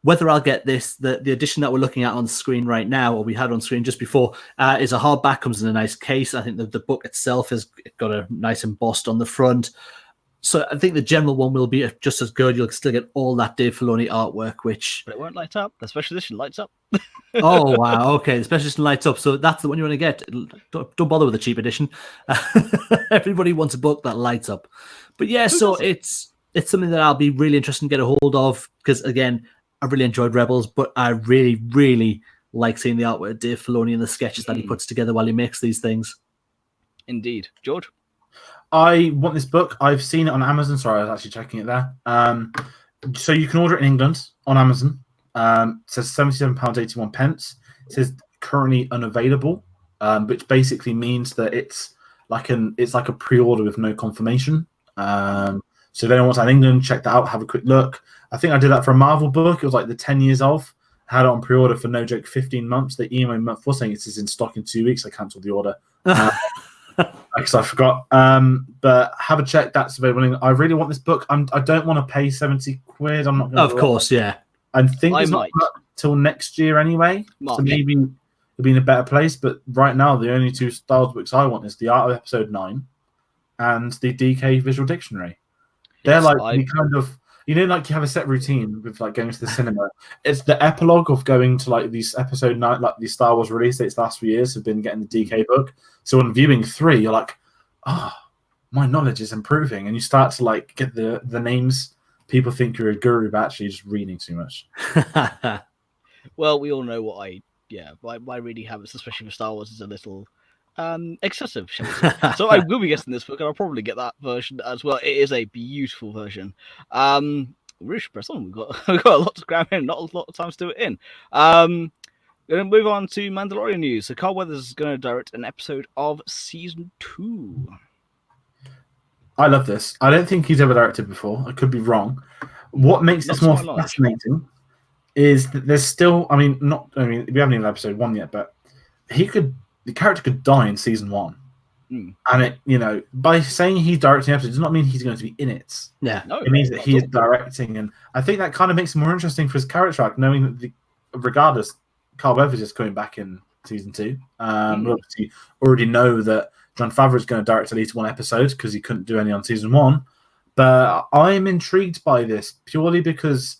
Whether I'll get this, the edition that we're looking at on the screen right now, or we had on screen just before, is a hardback, comes in a nice case. I think the book itself has got a nice embossed on the front. So I think the general one will be just as good. You'll still get all that Dave Filoni artwork, but it won't light up. The special edition lights up. Oh, wow. Okay, the special edition lights up. So that's the one you want to get. Don't bother with the cheap edition. Everybody wants a book that lights up. But yeah, so it's something that I'll be really interested in get a hold of because, again, I really enjoyed Rebels, but I really, really like seeing the artwork of Dave Filoni and the sketches that he puts together while he makes these things. Indeed. George? I want this book. I've seen it on Amazon. Sorry, I was actually checking it there. So you can order it in England on Amazon. It says £77.81. It says currently unavailable, which basically means that it's like a pre-order with no confirmation. So if anyone wants that in England, check that out. Have a quick look. I think I did that for a Marvel book. It was like the 10 years of. Had it on pre-order for no joke 15 months. They emailed me before saying it is in stock in 2 weeks. I cancelled the order. Because I forgot. But have a check. That's available. I really want this book. I don't want to pay 70 quid. I'm not going to. Of course, yeah. I think it's not till next year anyway. So maybe it'll be in a better place. But right now, the only two Star Wars books I want is The Art of Episode 9 and the DK Visual Dictionary. They're the kind of, like you have a set routine with like going to the cinema. It's the epilogue of going to like these episode 9, like these Star Wars release dates the last few years have been getting the DK book. So on viewing 3, you're like, my knowledge is improving. And you start to like get the names. People think you're a guru, but actually just reading too much. Well, we all know what my reading habits, especially for Star Wars, is a little excessive. So I will be getting this book, and I'll probably get that version as well. It is a beautiful version. We should press on. We've got a lot to cram in, not a lot of time to do it in. Going to move on to Mandalorian news. So Carl Weathers is going to direct an episode of season 2. I love this. I don't think he's ever directed before. I could be wrong. What makes this more fascinating is that there's still. We haven't even episode 1 yet, but the character could die in season 1, and by saying he's directing episodes does not mean he's going to be in it. Yeah, it means that he is directing, and I think that kind of makes it more interesting for his character arc, knowing that regardless, Carl Weathers is coming back in season 2. We obviously already know that Jon Favreau is going to direct at least 1 episode because he couldn't do any on season 1. But I'm intrigued by this purely because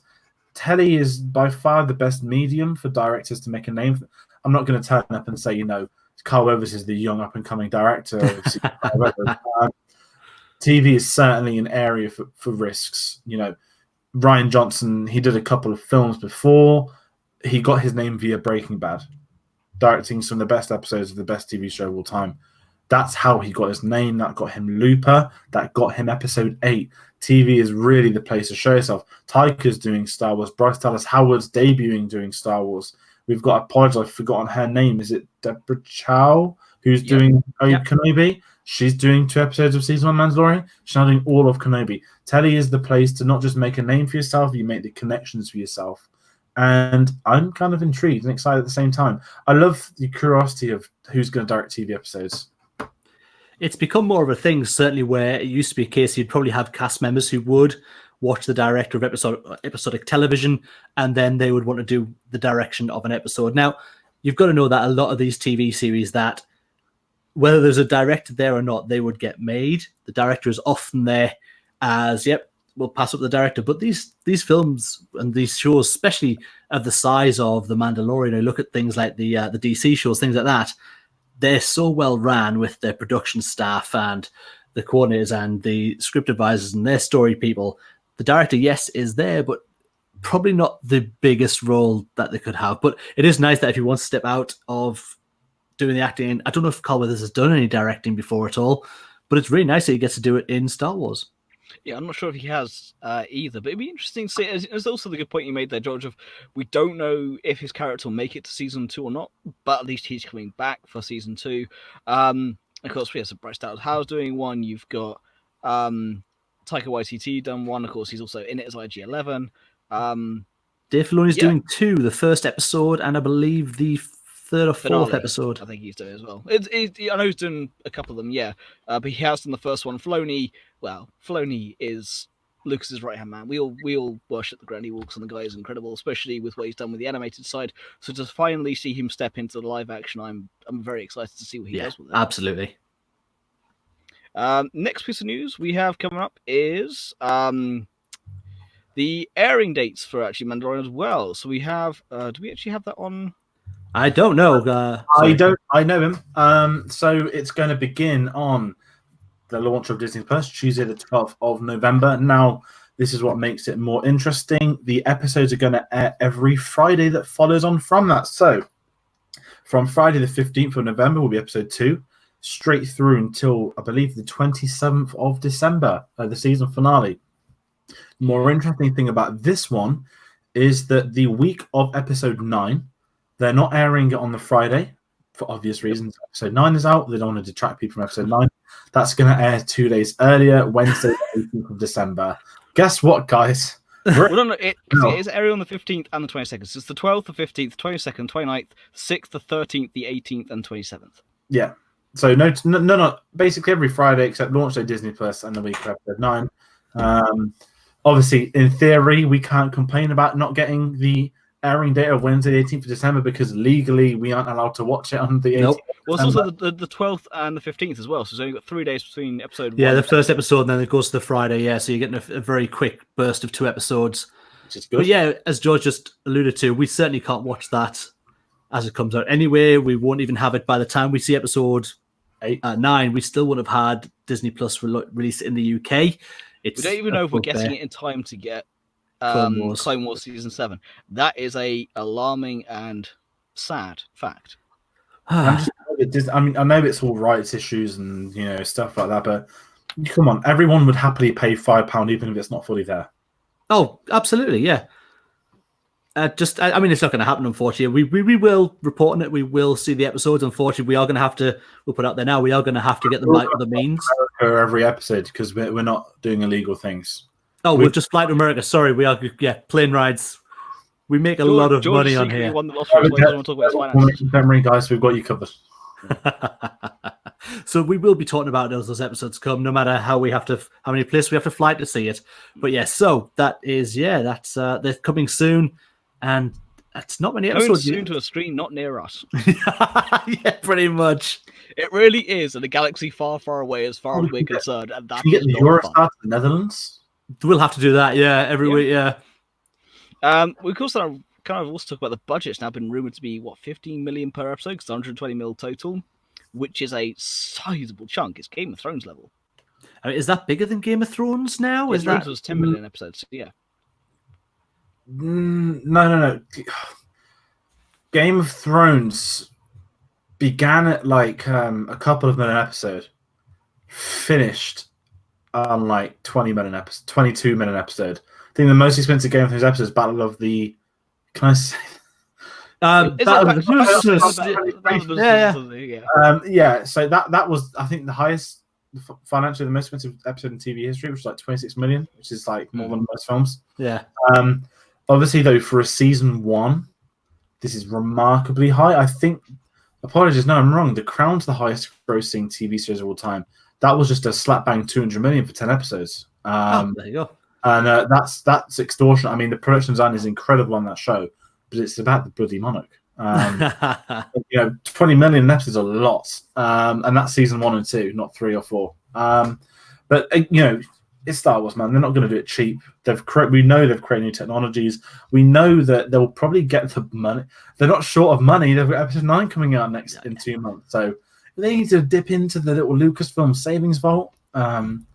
telly is by far the best medium for directors to make a name. I'm not going to turn up and say, Carl Weathers is the young up-and-coming director of TV is certainly an area for risks. Rian Johnson, he did a couple of films before. He got his name via Breaking Bad, directing some of the best episodes of the best TV show of all time. That's how he got his name. That got him Looper. That got him episode 8. TV is really the place to show yourself. Taika's doing Star Wars. Bryce Dallas Howard's debuting doing Star Wars. We've got, apologize, I've forgotten her name. Is it Deborah Chow, who's doing Kenobi? She's doing 2 episodes of season 1 Mandalorian. She's now doing all of Kenobi. Telly is the place to not just make a name for yourself, you make the connections for yourself. And I'm kind of intrigued and excited at the same time. I love the curiosity of who's going to direct TV episodes. It's become more of a thing, certainly, where it used to be a case you'd probably have cast members who would watch the director of episodic television, and then they would want to do the direction of an episode. Now, you've got to know that a lot of these TV series, that whether there's a director there or not, they would get made. The director is often there as, we'll pass up the director. But these films and these shows, especially of the size of The Mandalorian, I look at things like the DC shows, things like that, they're so well ran with their production staff and the coordinators and the script advisors and their story people. The director, yes, is there, but probably not the biggest role that they could have. But it is nice that if you want to step out of doing the acting, I don't know if Carl Weathers has done any directing before at all, but it's really nice that he gets to do it in Star Wars. Yeah, I'm not sure if he has either, but it'd be interesting to see. There's also the good point you made there, George, of we don't know if his character will make it to season 2 or not, but at least he's coming back for season 2. Of course, we have some Bryce Dallas Howard doing one. You've got Taika Waititi done one. Of course, he's also in it as IG-11. Dave Filoni's doing 2, the first episode, and I believe the third or fourth episode. I think he's doing as well. I know he's doing a couple of them, but he has done the first one. Filoni is Lucas's right-hand man. We all worship the ground he walks on. The guy is incredible, especially with what he's done with the animated side. So to finally see him step into the live action, I'm very excited to see what he does with it. Absolutely. Next piece of news we have coming up is the airing dates for actually Mandalorian as well. So we have. Do we actually have that on? I don't know. I know him. So it's going to begin on the launch of Disney Plus, Tuesday the 12th of November. Now, this is what makes it more interesting. The episodes are going to air every Friday that follows on from that. So from Friday the 15th of November will be episode 2, straight through until, I believe, the 27th of December, the season finale. The more interesting thing about this one is that the week of episode 9, they're not airing it on the Friday for obvious reasons. Episode 9 is out. They don't want to detract people from episode 9. That's going to air 2 days earlier, Wednesday, the 18th of December. Guess what, guys? It is airing on the 15th and the 22nd. So it's the 12th, the 15th, 22nd, 29th, 6th, the 13th, the 18th, and 27th. Yeah. So no. Basically every Friday except launch day Disney Plus and the week of episode 9. Obviously, in theory, we can't complain about not getting the airing date of Wednesday, the 18th of December, because legally we aren't allowed to watch it on the 18th. Nope. Well, it's also the 12th and the 15th as well, so it's only got 3 days between episode 1. Yeah, the first episode, and then it goes to the Friday, so you're getting a very quick burst of 2 episodes. Which is good. But yeah, as George just alluded to, we certainly can't watch that as it comes out anyway. We won't even have it by the time we see episode 9. We still wouldn't have had Disney Plus released in the UK. We don't even know if we're getting it in time to get Clone Wars Season 7. That is a alarming and sad fact. I know it's all rights issues and stuff like that, but come on, everyone would happily pay £5 even if it's not fully there. Oh, absolutely, yeah. It's not going to happen, unfortunately. We will report on it. We will see the episodes. Unfortunately, we are going to have to. We'll put it out there now. We are going to have to get them by other means. Every episode because we're not doing illegal things. Oh, we'll just fly to America. Sorry, we are. Yeah, plane rides. We make a lot of money on here. Memory, guys, we've got you covered. So we will be talking about those episodes come, no matter how many places we have to fly to see it. But yeah, so that is that's they're coming soon, and that's not many episodes. Coming soon to a screen not near us. Yeah, pretty much. It really is in a galaxy far, far away, as far as we're concerned. And that's you get the Eurostar to the Netherlands. We'll have to do that, every week, yeah. We could also kind of also talk about the budget. It's now been rumored to be 15 million per episode, because 120 mil total, which is a sizable chunk. It's Game of Thrones level. Is that bigger than Game of Thrones now? Game of Thrones was 10 million episodes. Yeah. No. Game of Thrones began at a couple of million episode, finished on 22 million episode. I think the most expensive Game of Thrones episode is Battle of the. Can I say? So that was, I think, the highest financially the most expensive episode in TV history, which is 26 million, which is more than most films. Yeah. Obviously, though, for a season 1, this is remarkably high. I think. Apologies, no, I'm wrong. The Crown's the highest grossing TV series of all time. That was just a slap bang 200 million for 10 episodes. There you go. And that's extortion. I mean, the production design is incredible on that show, but it's about the bloody monarch. 20 million episodes is a lot, and that's season 1 and 2, not 3 or 4. But it's Star Wars, man. They're not going to do it cheap. We know they've created new technologies. We know that they'll probably get the money. They're not short of money. They've got episode 9 coming out in 2 months, so they need to dip into the little Lucasfilm savings vault. I'm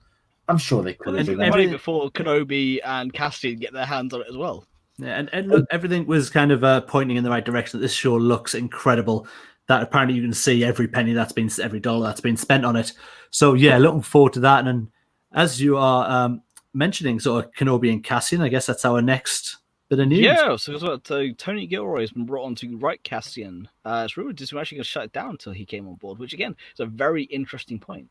sure they could. Money before Kenobi and Cassian get their hands on it as well. Yeah, and look, everything was kind of pointing in the right direction. This show looks incredible. That apparently you can see every penny every dollar that's been spent on it. So yeah, looking forward to that. And as you are mentioning sort of Kenobi and Cassian, I guess that's our next bit of news. Yeah, so Tony Gilroy has been brought on to write Cassian. It's rumored he's actually going to shut it down until he came on board, which again is a very interesting point.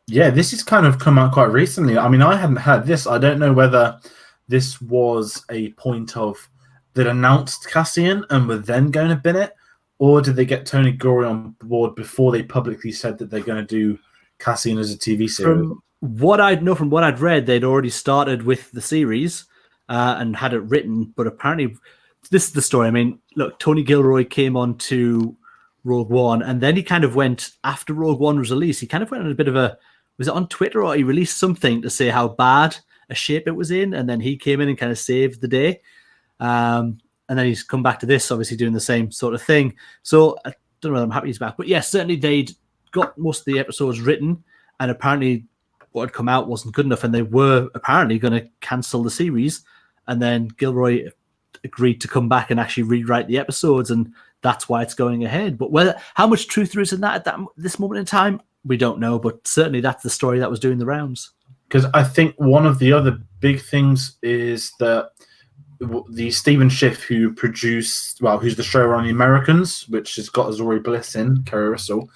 Yeah, this has kind of come out quite recently. I mean, I hadn't heard this. I don't know whether this was a point of that announced Cassian and were then going to bin it, or did they get Tony Gilroy on board before they publicly said that they're going to do Cassian as a TV series? From what I'd read, they'd already started with the series and had it written, but apparently this is the story. I mean, look, Tony Gilroy came on to Rogue One, and then he kind of went, after Rogue One was released, he kind of went on a bit of a, was it on Twitter, or he released something to say how bad a shape it was in, and then he came in and kind of saved the day. And then he's come back to this, obviously doing the same sort of thing. So I don't know whether I'm happy he's back, but yes, certainly they'd got most of the episodes written, and apparently what had come out wasn't good enough, and they were apparently going to cancel the series. And then Gilroy agreed to come back and actually rewrite the episodes, and that's why it's going ahead. But how much truth there is in that at this moment in time, we don't know. But certainly that's the story that was doing the rounds. Because I think one of the other big things is that the Stephen Schiff, who's the showrunner on The Americans, which has got Azori Bliss in, Kerry Russell,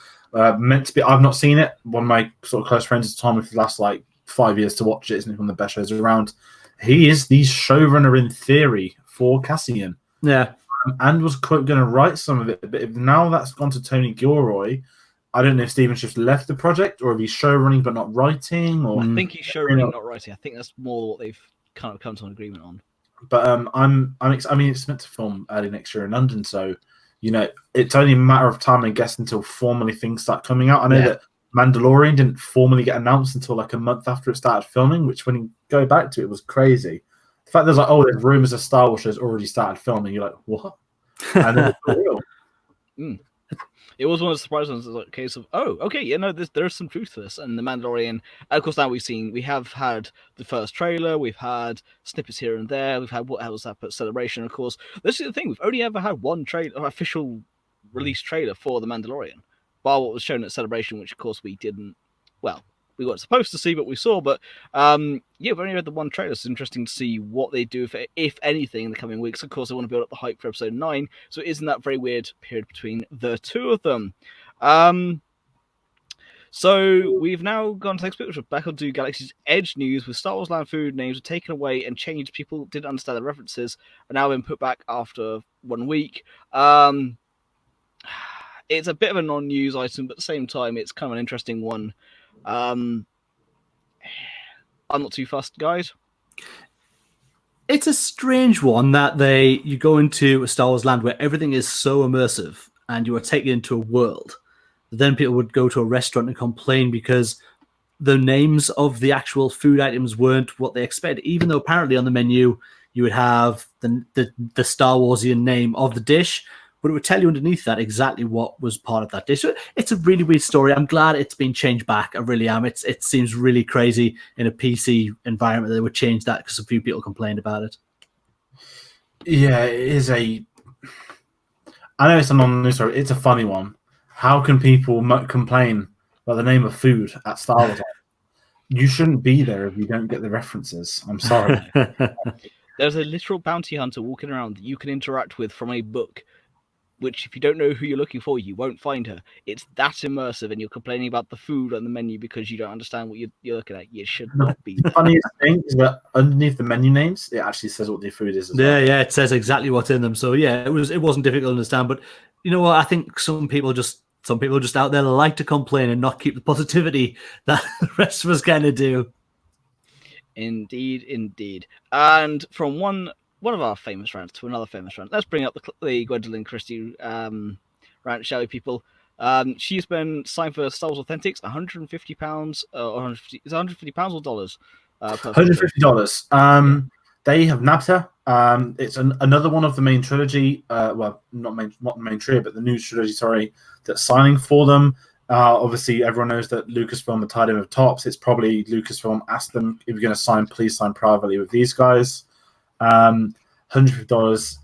meant to be. I've not seen it. One of my sort of close friends has told me for the last 5 years to watch it. Isn't it one of the best shows around? He is the showrunner in theory for Cassian. Yeah. And was quote going to write some of it. But if now that's gone to Tony Gilroy, I don't know if Stephen Schiff's left the project or if he's showrunning but not writing. Or I think he's showrunning, not writing. I think that's more what they've kind of come to an agreement on. But I mean, it's meant to film early next year in London, so it's only a matter of time, I guess, until formally things start coming out. I know that Mandalorian didn't formally get announced until a month after it started filming, which when you go back to it was crazy. The fact there's there's rumors of Star Wars has already started filming. You're like, what? And then it's real. It was one of the surprises. It was a case of, there's some truth to this. And the Mandalorian, and of course, now we have had the first trailer, we've had snippets here and there, we've had what was that Celebration, of course. This is the thing, we've only ever had one official release trailer for the Mandalorian, bar what was shown at Celebration, which of course we didn't. Well, we weren't supposed to see, but we saw. But we've only had the one trailer. It's interesting to see what they do, if anything, in the coming weeks. Of course, they want to build up the hype for episode 9, so it isn't that very weird period between the two of them. So we've now gone to the next bit, which is back onto Galaxy's Edge news, with Star Wars Land food names were taken away and changed. People didn't understand the references, are now been put back after 1 week. It's a bit of a non-news item, but at the same time, it's kind of an interesting one. I'm not too fussed, guys. It's a strange one that you go into a Star Wars land where everything is so immersive and you are taken into a world. Then people would go to a restaurant and complain because the names of the actual food items weren't what they expected, even though apparently on the menu you would have the Star Warsian name of the dish, but it would tell you underneath that exactly what was part of that dish. So it's a really weird story. I'm glad it's been changed back. I really am. It seems really crazy in a PC environment that they would change that because a few people complained about it. Yeah, it is I know it's a non-news story. It's a funny one. How can people complain about the name of food at Star Wars? You shouldn't be there if you don't get the references. I'm sorry. There's a literal bounty hunter walking around that you can interact with from a book, which if you don't know who you're looking for, you won't find her. It's that immersive, and you're complaining about the food on the menu because you don't understand what you're looking at. You should not be. The funniest thing is that underneath the menu names, it actually says what the food is. Yeah, it says exactly what's in them. So yeah, it wasn't difficult to understand. But you know what? I think some people just out there like to complain and not keep the positivity that the rest of us kind of do. Indeed. And from one of our famous rants to another famous rant. Let's bring up the Gwendolyn Christie rant, shall we, people? She's been signed for Star Wars Authentics, £150, is it £150 or dollars? $150. They have nabbed her. It's another one of the main trilogy. Not the main trilogy, but the new trilogy. Sorry, that's signing for them. Obviously, everyone knows that Lucasfilm are tied in with Tops. It's probably Lucasfilm asked them, if you're going to sign, please sign privately with these guys. $150.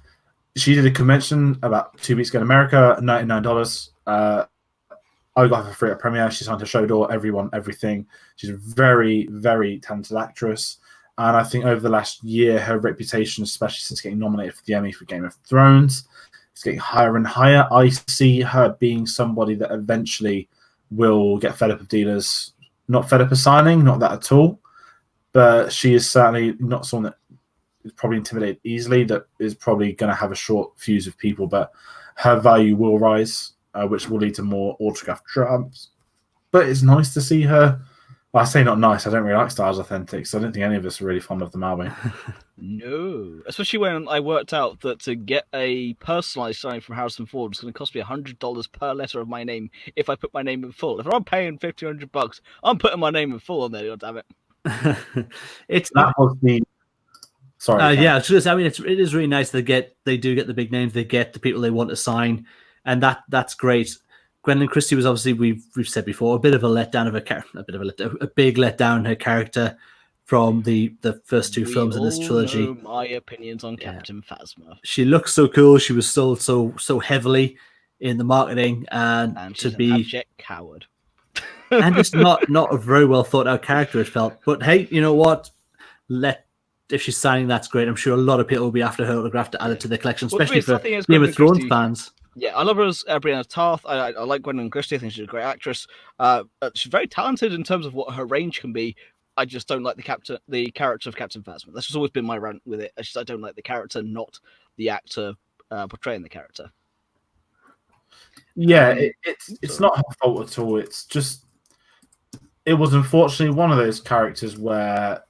She did a convention about 2 weeks ago in America, $99. I got her for free at premiere. She's signed to show door, everyone, everything. She's a very, very talented actress. And I think over the last year, her reputation, especially since getting nominated for the Emmy for Game of Thrones, is getting higher and higher. I see her being somebody that eventually will get fed up of dealers. Not fed up of signing, not that at all. But she is certainly not someone that is probably intimidated easily, that is probably going to have a short fuse of people. But her value will rise, which will lead to more autograph drops. But it's nice to see her. Well, I say not nice. I don't really like Styles Authentic, so I don't think any of us are really fond of them, are we? No. Especially when I worked out that to get a personalised signing from Harrison Ford was going to cost me $100 per letter of my name if I put my name in full. If I'm paying $1,500, I'm putting my name in full on there, damn it. That was the... Sorry. Yeah, it's just, I mean, it is really nice they do get the big names, they get the people they want to sign, and that's great. Gwendolyn Christie was obviously, we've said before, a bit of a letdown of a big letdown in her character from the first two films in this trilogy. Know my opinions on Captain Phasma. She looks so cool. She was sold so heavily in the marketing, and she's to be an abject coward. and just not a very well thought out character, it felt. But hey, you know what? If she's signing, that's great. I'm sure a lot of people will be after her autograph to add it to their collection, especially for Game of Thrones fans. Yeah, I love her as Brienne of Tarth. I like Gwendolyn Christie. I think she's a great actress. She's very talented in terms of what her range can be. I just don't like the character of Captain Phasma. That's just always been my rant with it. I don't like the character, not the actor portraying the character. Yeah, it's not her fault at all. It's just, it was unfortunately one of those characters where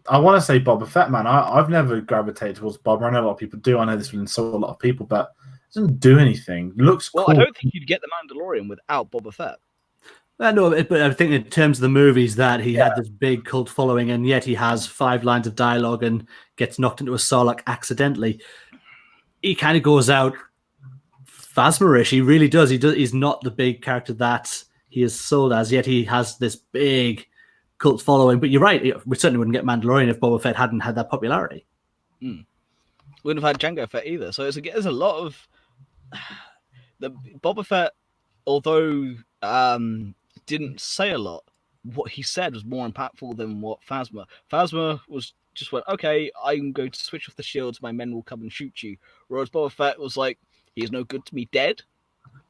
I want to say Boba Fett, man. I've never gravitated towards Boba. I know a lot of people do. I know this will insult a lot of people, but it doesn't do anything. Looks cool. I don't think you'd get the Mandalorian without Boba Fett. No, but I think in terms of the movies that he had this big cult following, and yet he has 5 lines of dialogue and gets knocked into a Sarlacc accidentally. He kind of goes out Phasma-ish. He really does. He's not the big character that he is sold as, yet he has this big cult following. But you're right, we certainly wouldn't get Mandalorian if Boba Fett hadn't had that popularity. Wouldn't have had Jango Fett either. So there's a lot of the Boba Fett, although didn't say a lot, what he said was more impactful than what Phasma was just went, okay, I'm going to switch off the shields, my men will come and shoot you. Whereas Boba Fett was like, he's no good to me dead.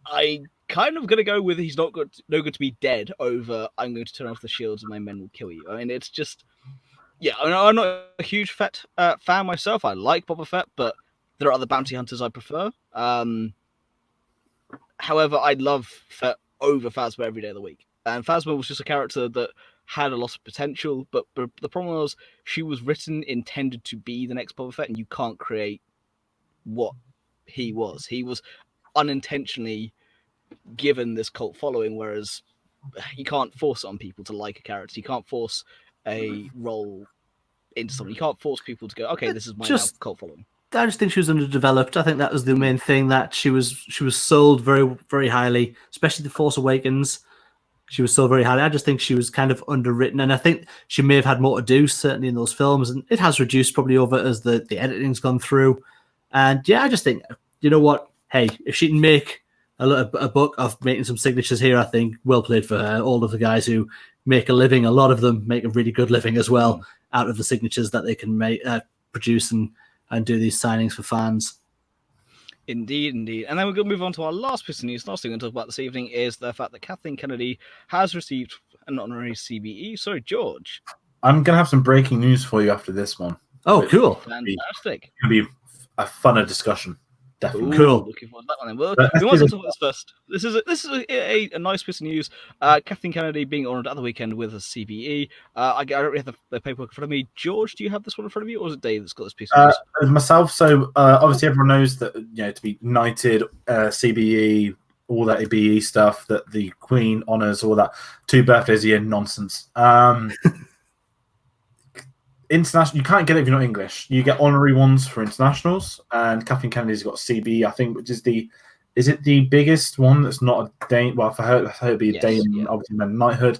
I kind of gonna go with he's no good to be dead over I'm going to turn off the shields and my men will kill you. I mean, it's just, yeah, I'm not a huge Fett fan myself. I like Boba Fett, but there are other bounty hunters I prefer. However, I love Fett over Phasma every day of the week. And Phasma was just a character that had a lot of potential, but the problem was she was intended to be the next Boba Fett, and you can't create what he was. He was unintentionally given this cult following, whereas you can't force it on people to like a character. You can't force a role into someone. You can't force people to go, okay, this is my cult following. I just think she was underdeveloped. I think that was the main thing, that she was sold very, very highly, especially The Force Awakens. She was sold very highly. I just think she was kind of underwritten, and I think she may have had more to do, certainly in those films, and it has reduced probably over as the editing's gone through. And yeah, I just think, you know what? Hey, if she can make a book of making some signatures here, I think well played for her. All of the guys who make a living, a lot of them make a really good living as well out of the signatures that they can make, produce and do these signings for fans. Indeed. And then we're going to move on to our last piece of news. Last thing we're going to talk about this evening is the fact that Kathleen Kennedy has received an honorary CBE. Sorry, George. I'm going to have some breaking news for you after this one. Oh, cool. Fantastic. It's going to be a funner discussion. Definitely. Cool. Looking forward to that one then. Well, we want to talk about this first. This is a nice piece of news. Kathleen Kennedy being honoured at the weekend with a CBE. I don't really have the paperwork in front of me. George, do you have this one in front of you, or is it Dave that's got this piece of news? Myself. So obviously everyone knows that, you know, to be knighted, CBE, all that BE stuff, that the Queen honours, all that 2 birthdays a year nonsense. International, you can't get it if you're not English. You get honorary ones for internationals, and Kathleen Kennedy's got CB, I think, which is is it the biggest one that's not a Dane? Well, for her it'd be a Dane, obviously, knighthood.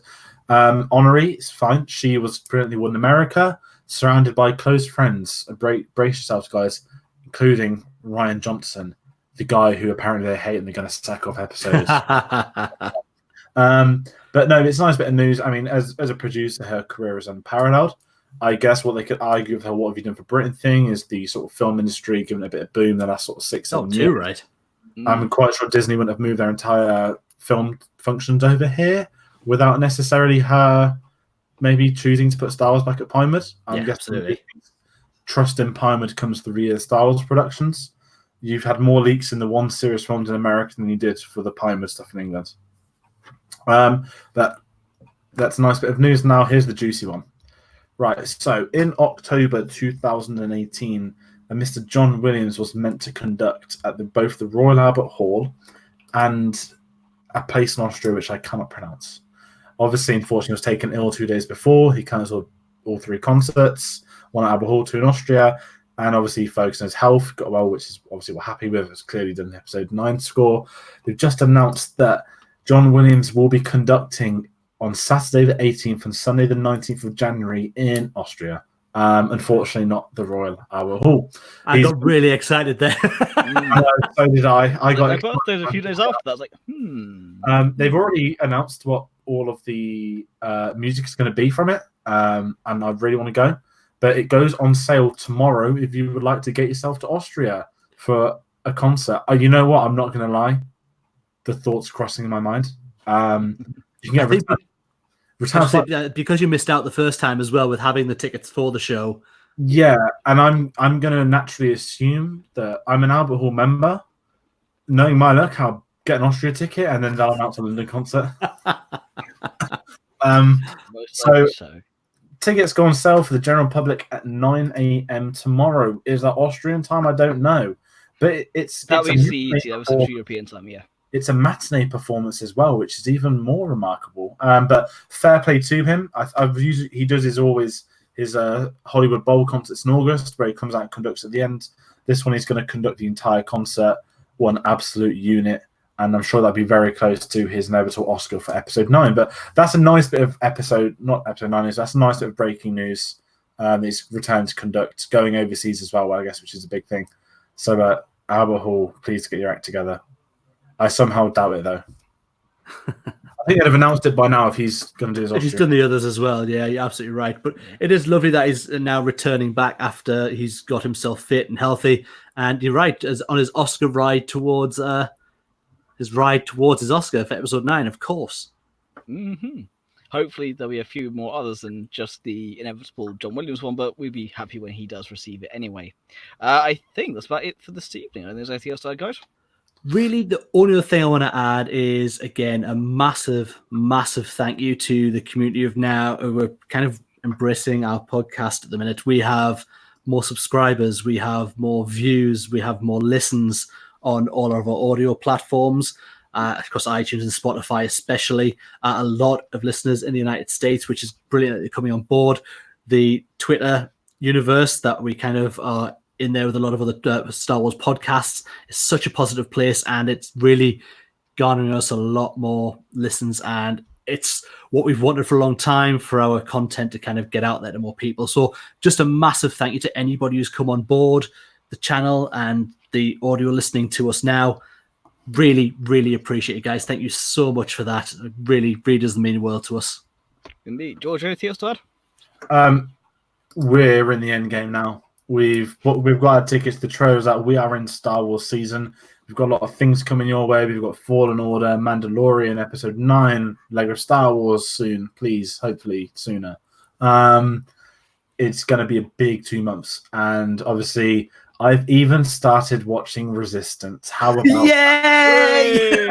Honorary, it's fine. She was brilliantly won in America, surrounded by close friends. Brace yourselves, guys, including Ryan Johnson, the guy who apparently they hate and they're going to sack off episodes. But no, it's a nice bit of news. I mean, as a producer, her career is unparalleled. I guess what they could argue with her "What have you done for Britain" thing is the sort of film industry giving it a bit of boom the last sort of 6-7 years. Right. I'm quite sure Disney wouldn't have moved their entire film functions over here without necessarily her maybe choosing to put Star Wars back at Pinewood. I'm guessing absolutely. Trust in Pinewood comes through the Star Wars productions. You've had more leaks in the one series films in America than you did for the Pinewood stuff in England. That's a nice bit of news. Now here's the juicy one. Right, so in October 2018, Mr. John Williams was meant to conduct at both the Royal Albert Hall and a place in Austria which I cannot pronounce. Obviously, unfortunately, he was taken ill 2 days before. He cancelled all 3 concerts, one at Albert Hall, 2 in Austria, and obviously focused on his health, got well, which is obviously we're happy with. It's clearly done the episode 9 score. They've just announced that John Williams will be conducting on Saturday the 18th and Sunday the 19th of January in Austria. Unfortunately, not the Royal Albert Hall. I got really excited there. So did I. I got my birthday's a few days after that. I was like, They've already announced what all of the music is going to be from it, and I really want to go. But it goes on sale tomorrow if you would like to get yourself to Austria for a concert. You know what? I'm not going to lie. The thoughts crossing in my mind. You can get because you missed out the first time as well with having the tickets for the show. Yeah, and I'm going to naturally assume that I'm an Albert Hall member. Knowing my luck, I'll get an Austria ticket and then they'll announce a London concert. So tickets go on sale for the general public at 9 a.m. tomorrow. Is that Austrian time? I don't know. But that was CET, that was Central European time, yeah. It's a matinee performance as well, which is even more remarkable. But fair play to him. He does his Hollywood Bowl concerts in August, where he comes out and conducts at the end. This one, he's going to conduct the entire concert, one absolute unit, and I'm sure that'll be very close to his inevitable Oscar for episode 9. But that's a nice bit of not episode 9, that's a nice bit of breaking news. He's returned to conduct, going overseas as well, I guess, which is a big thing. So Albert Hall, please get your act together. I somehow doubt it, though. I think they'd have announced it by now if he's going to do his Austria. He's done the others as well. Yeah, you're absolutely right. But it is lovely that he's now returning back after he's got himself fit and healthy. And you're right, on his Oscar ride towards his Oscar for episode 9, of course. Mm-hmm. Hopefully there'll be a few more others than just the inevitable John Williams one, but we'd be happy when he does receive it anyway. I think that's about it for this evening. I think there's anything else to add, guys? Really, the only other thing I want to add is, again, a massive, massive thank you to the community of now who are kind of embracing our podcast at the minute. We have more subscribers, we have more views, we have more listens on all of our audio platforms, across iTunes and Spotify especially. A lot of listeners in the United States, which is brilliant that they're coming on board. The Twitter universe that we kind of are in there with a lot of other Star Wars podcasts is such a positive place, and it's really garnering us a lot more listens, and it's what we've wanted for a long time for our content to kind of get out there to more people. So just a massive thank you to anybody who's come on board the channel and the audio listening to us now. Really, really appreciate it, guys. Thank you so much for that. It really, really does mean the world to us. Indeed. George, anything else to add? We're in the end game now. We've got our tickets to trailers out. We are in Star Wars season. We've got a lot of things coming your way. We've got Fallen Order, Mandalorian, Episode 9, Lego Star Wars soon. Please, hopefully sooner. It's going to be a big 2 months. And obviously, I've even started watching Resistance. How about Yay!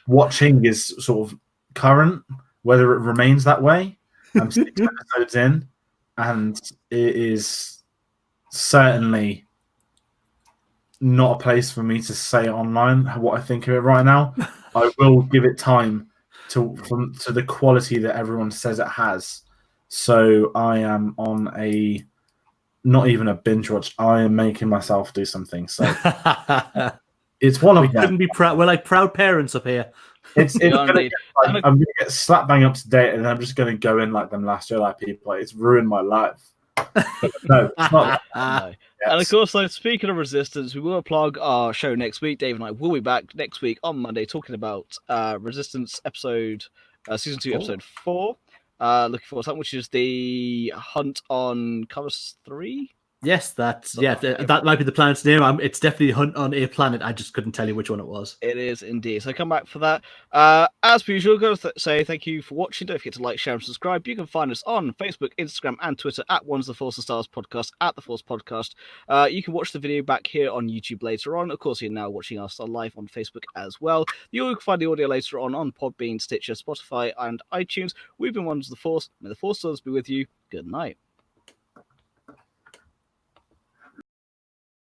Watching is sort of current, whether it remains that way. I'm 6 episodes in. And it is certainly not a place for me to say online what I think of it right now. I will give it time to the quality that everyone says it has. So I am on not even a binge watch. I am making myself do something. So it's one of them. Couldn't be proud. We're like proud parents up here. I'm going to get slap bang up to date, and I'm just going to go in like them last Jedi people. It's ruined my life. No, it's not. No. Yes. And of course, though, speaking of Resistance, we will plug our show next week. Dave and I will be back next week on Monday talking about Resistance episode, season 2, episode 4. Looking forward to that, which is the hunt on Covers 3. Yes, that might be the planet's name. It's definitely Hunt on a Planet. I just couldn't tell you which one it was. It is indeed. So come back for that. As per usual, go say thank you for watching. Don't forget to like, share, and subscribe. You can find us on Facebook, Instagram, and Twitter at One's the Force and Stars Podcast, at the Force Podcast. You can watch the video back here on YouTube later on. Of course, you're now watching us live on Facebook as well. You can find the audio later on Podbean, Stitcher, Spotify, and iTunes. We've been One's the Force. May the Force Stars be with you. Good night.